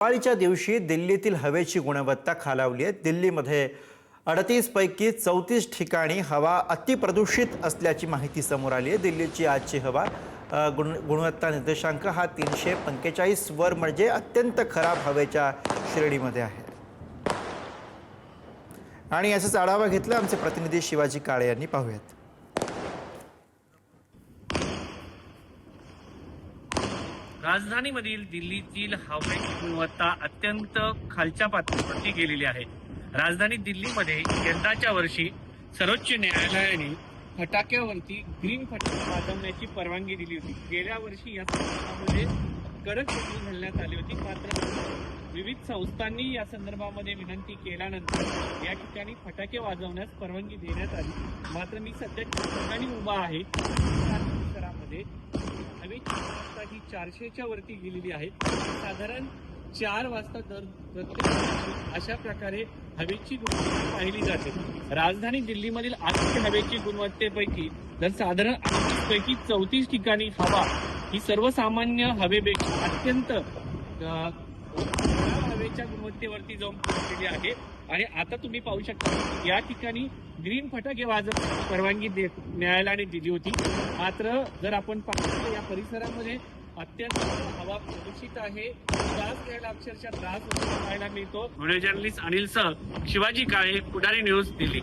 दिवाळीच्या दिवशी दिल्लीतील हवेची गुणवत्ता खालावली आहे। दिल्लीमध्ये 38 पैकी 34 ठिकाणी हवा अतिप्रदूषित असल्याची माहिती समोर आली आहे। दिल्लीची आजची हवा गुणवत्ता निर्देशांक हा 345 वर म्हणजे अत्यंत खराब हवेच्या श्रेणीमध्ये आहे। आणि याचाच आढावा घेतला आमचे प्रतिनिधी शिवाजी काळे यांनी। पाहूयात। राजधानीमधील दिल्लीतील हवेची गुणवत्ता अत्यंत खालच्या पातळीवरती गेलेली आहे। राजधानी दिल्लीमध्ये यंदाच्या वर्षी सर्वोच्च न्यायालयाने फटाक्यावरती ग्रीन फटाके वाजवण्याची परवानगी दिली होती। गेल्या वर्षी या संदर्भामध्ये कडक बंदी घालण्यात आली होती, मात्र विविध संस्थांनी या संदर्भामध्ये विनंती केल्यानंतर या ठिकाणी फटाके वाजवण्यास परवानगी देण्यात आली। मात्र मी सध्या ठिकाणी उभा आहे, परिसरामध्ये हवेची गुणवत्ता ही 400च्या वरती गेलेली आहे। साधारण 4 वाजता दर प्रत्येक अशा प्रकारे हवेची गुणवत्ता पाहिली जाते। राजधानी दिल्लीमधील आजच्या हवेची गुणवत्तेपैकी जर साधारण 38 पैकी 34 ठिकाणी हवा ही सर्वसामान्य हवेपेक्षा अत्यंत हवेच्या गुणवत्तेवरती जाऊन पोहोचलेली आहे। आणि आता तुम्ही पाहू शकता या ठिकाणी ग्रीन फटाके वाजवण्याची परवानगी न्यायालयाने दिली होती, मात्र जर आपण पाहिलं या परिसरामध्ये अत्यंत हवा प्रदूषित आहे। श्वास घ्यायला अक्षरशः त्रास पाहायला मिळतो। व्हिडिओ जर्नलिस्ट अनिल सह शिवाजी काळे, पुढारी न्यूज, दिल्ली।